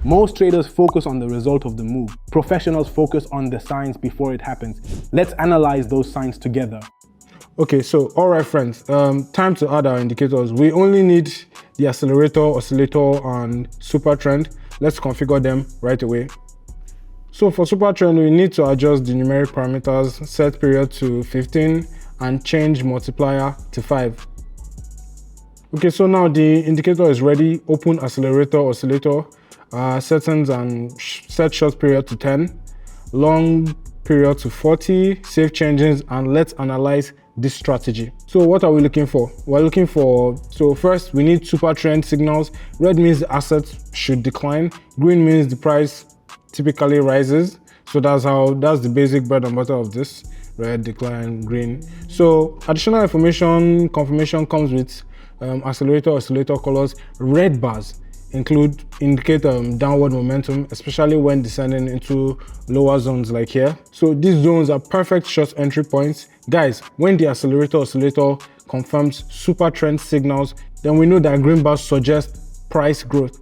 Most traders focus on the result of the move. Professionals focus on the signs before it happens. Let's analyze those signs together. Okay, so all right, friends, time to add our indicators. We only need the Accelerator, Oscillator, and Supertrend. Let's configure them right away. So for Supertrend, we need to adjust the numeric parameters, set period to 15, and change multiplier to 5. Okay, so now the indicator is ready. Open Accelerator, Oscillator, settings, and set short period to 10, long period to 40, save changes, and let's analyze this strategy. So what are we looking for? We're looking for, so first we need Supertrend signals. Red means the asset should decline. Green means the price typically rises. So that's the basic bread and butter of this. Red, decline, green. So additional information confirmation comes with Accelerator, Oscillator colors. Red bars indicate downward momentum, especially when descending into lower zones like here. So these zones are perfect short entry points. Guys, when the Accelerator, Oscillator confirms Supertrend signals, then we know that green bars suggest price growth.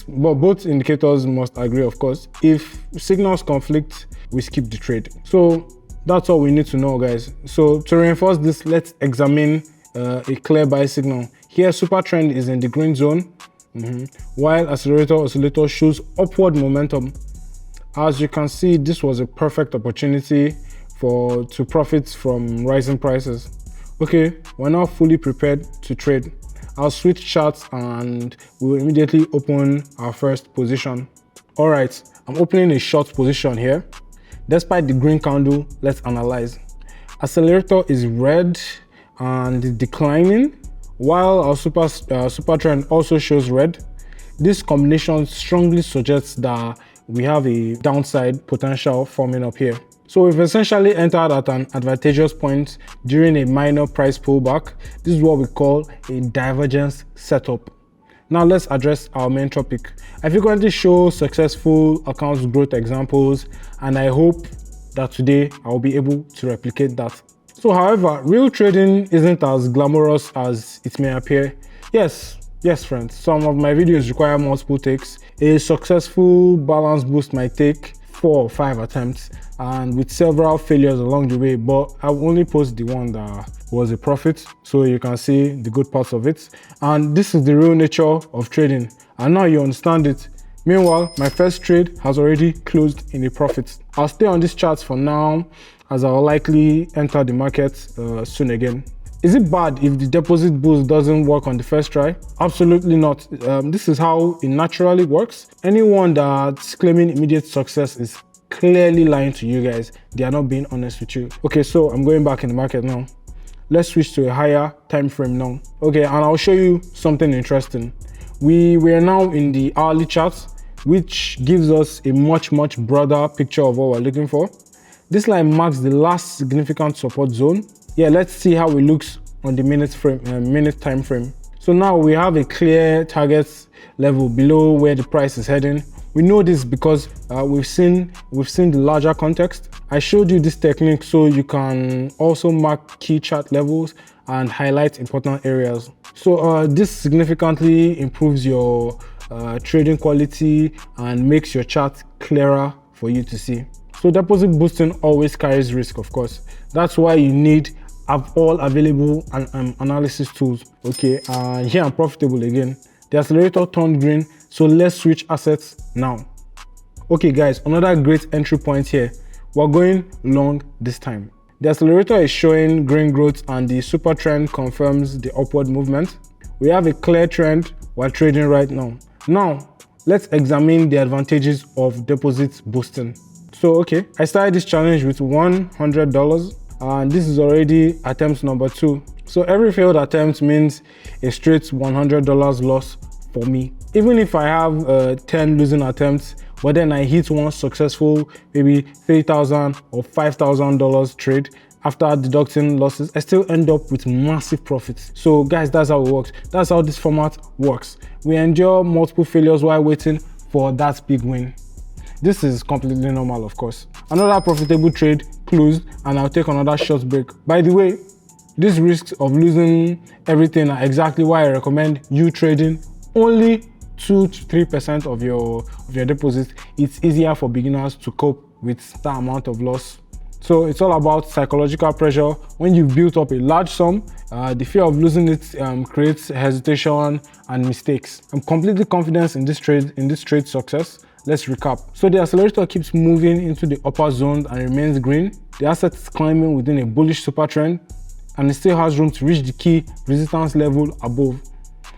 Both indicators must agree, of course. If signals conflict, we skip the trade. So that's all we need to know, guys. So to reinforce this, let's examine a clear buy signal. Here, Supertrend is in the green zone, while Accelerator, Oscillator shows upward momentum. As you can see, this was a perfect opportunity to profit from rising prices. Okay, we're now fully prepared to trade. I'll switch charts and we'll immediately open our first position. All right, I'm opening a short position here. Despite the green candle, let's analyze. Accelerator is red and declining, while our Supertrend also shows red. This combination strongly suggests that we have a downside potential forming up here. So we've essentially entered at an advantageous point during a minor price pullback. This is what we call a divergence setup. Now let's address our main topic. I frequently show successful accounts growth examples, and I hope that today I'll be able to replicate that. So however, real trading isn't as glamorous as it may appear. Yes friends, some of my videos require multiple takes. A successful balance boost might take 4 or 5 attempts, and with several failures along the way, but I'll only post the one that was a profit so you can see the good parts of it. And this is the real nature of trading, and now you understand it. Meanwhile, my first trade has already closed in a profit. I'll stay on this chart for now, as I'll likely enter the market soon again. Is it bad if the deposit boost doesn't work on the first try? Absolutely not. This is how it naturally works. Anyone that's claiming immediate success is clearly lying to you guys. They are not being honest with you. Okay, so I'm going back in the market now. Let's switch to a higher time frame now. Okay, and I'll show you something interesting. We are now in the hourly chart, which gives us a much broader picture of what we're looking for. This line marks the last significant support zone. Yeah, let's see how it looks on the minute time frame. So now we have a clear target level below where the price is heading. We know this because we've seen the larger context. I showed you this technique so you can also mark key chart levels and highlight important areas. So this significantly improves your trading quality and makes your chart clearer for you to see. So deposit boosting always carries risk, of course. That's why you need all available analysis tools. Okay, here I'm profitable again. The accelerator turned green, so let's switch assets now. Okay guys, another great entry point here. We're going long this time. The accelerator is showing green growth and the super trend confirms the upward movement. We have a clear trend while trading right now. Now, let's examine the advantages of deposit boosting. So okay, I started this challenge with $100 and this is already attempt number 2. So every failed attempt means a straight $100 loss for me. Even if I have 10 losing attempts, but then I hit one successful, maybe $3,000 or $5,000 trade, after deducting losses, I still end up with massive profits. So guys, that's how it works. That's how this format works. We endure multiple failures while waiting for that big win. This is completely normal, of course. Another profitable trade closed and I'll take another short break. By the way, these risks of losing everything are exactly why I recommend you trading only 2 to 3% of your deposit, it's easier for beginners to cope with that amount of loss. So it's all about psychological pressure. When you've built up a large sum, the fear of losing it creates hesitation and mistakes. I'm completely confident in this trade success. Let's recap. So the accelerator keeps moving into the upper zone and remains green. The asset is climbing within a bullish super trend, and it still has room to reach the key resistance level above.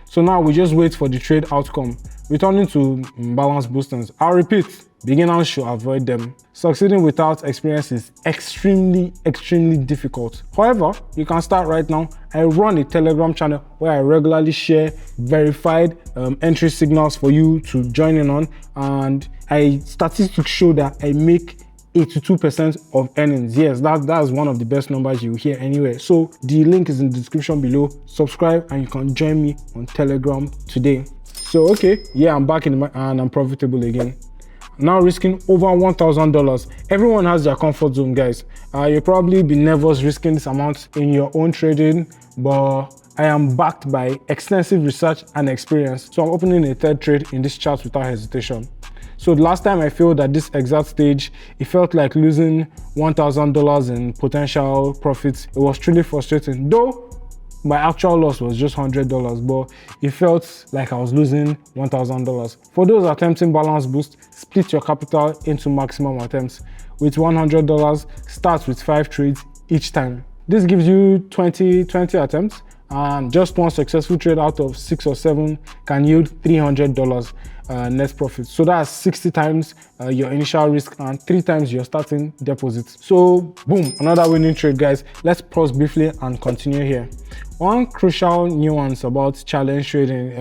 So now we just wait for the trade outcome. Returning to balance boostings. I'll repeat, beginners should avoid them. Succeeding without experience is extremely difficult. However, you can start right now. I run a Telegram channel where I regularly share verified entry signals for you to join in on, and statistics show that I make 82% of earnings. Yes, that's one of the best numbers you hear anywhere. So the link is in the description below. Subscribe and you can join me on Telegram today. So okay, yeah, I'm back and I'm profitable again. Now risking over $1,000. Everyone has their comfort zone, guys. You'll probably be nervous risking this amount in your own trading, but I am backed by extensive research and experience. So I'm opening a third trade in this chart without hesitation. So the last time I failed at this exact stage, it felt like losing $1,000 in potential profits. It was truly frustrating, though my actual loss was just $100, but it felt like I was losing $1,000. For those attempting balance boost, split your capital into maximum attempts. With $100, start with 5 trades each time. This gives you 20 attempts, and just one successful trade out of 6 or 7 can yield $300 net profit. So that's 60 times your initial risk and 3 times your starting deposit. So boom, another winning trade, guys. Let's pause briefly and continue here. One crucial nuance about challenge trading,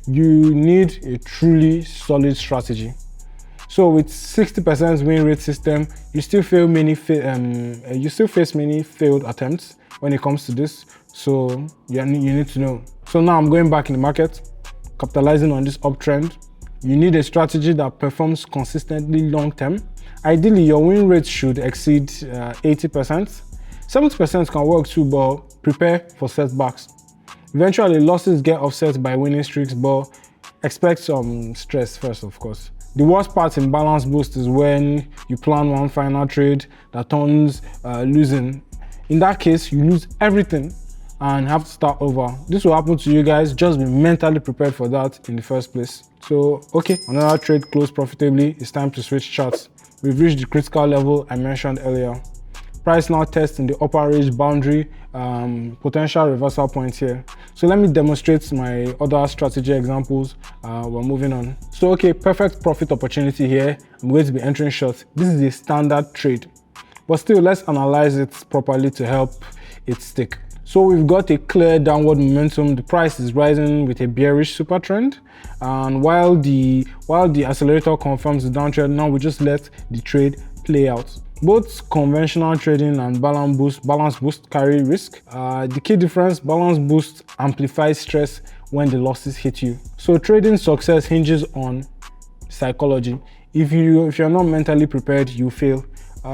you need a truly solid strategy. So with 60% win rate system, you still face many failed attempts when it comes to this. So you need to know. So now I'm going back in the market, capitalizing on this uptrend. You need a strategy that performs consistently long term. Ideally, your win rate should exceed 80%. 70% can work too, but prepare for setbacks. Eventually, losses get offset by winning streaks, but expect some stress first, of course. The worst part in balance boost is when you plan one final trade that turns losing. In that case, you lose everything and have to start over. This will happen to you guys. Just be mentally prepared for that in the first place. So okay, another trade closed profitably. It's time to switch charts. We've reached the critical level I mentioned earlier. Price now tests in the upper range boundary, potential reversal points here. So let me demonstrate my other strategy examples. We're moving on. So okay, perfect profit opportunity here. I'm going to be entering short. This is a standard trade, but still let's analyze it properly to help it stick. So we've got a clear downward momentum. The price is rising with a bearish super trend, and while the accelerator confirms the downtrend, now we just let the trade play out. Both conventional trading and balance boost carry risk. The key difference: balance boost amplifies stress when the losses hit you. So trading success hinges on psychology. If you're not mentally prepared, you fail.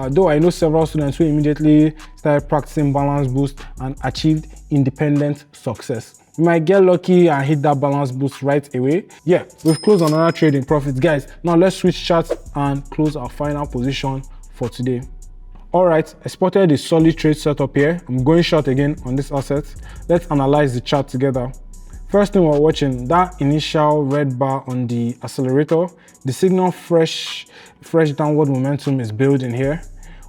Though I know several students who immediately started practicing balance boost and achieved independent success. You might get lucky and hit that balance boost right away. Yeah, we've closed another trade in profits, guys. Now let's switch charts and close our final position for today. All right, I spotted a solid trade setup here. I'm going short again on this asset. Let's analyze the chart together. First thing we're watching, that initial red bar on the accelerator, the signal fresh downward momentum is building here.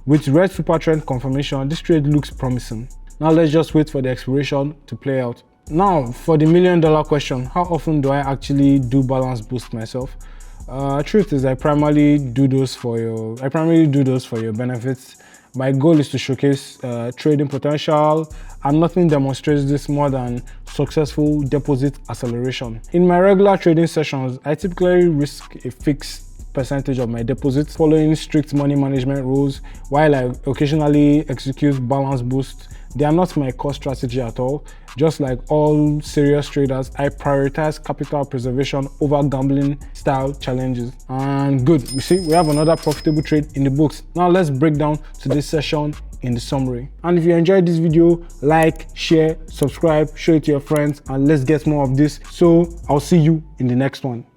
With red super trend confirmation, this trade looks promising. Now let's just wait for the expiration to play out. Now for the $1 million question, how often do I actually do balance boost myself? Truth is, I primarily do those for your benefits. My goal is to showcase trading potential, and nothing demonstrates this more than successful deposit acceleration. In my regular trading sessions, I typically risk a fixed percentage of my deposits following strict money management rules, while I occasionally execute balance boost. They are not my core strategy at all. Just like all serious traders, I prioritize capital preservation over gambling style challenges. And good, you see, we have another profitable trade in the books. Now let's break down today's session in the summary. And if you enjoyed this video, like, share, subscribe, show it to your friends, and let's get more of this. So I'll see you in the next one.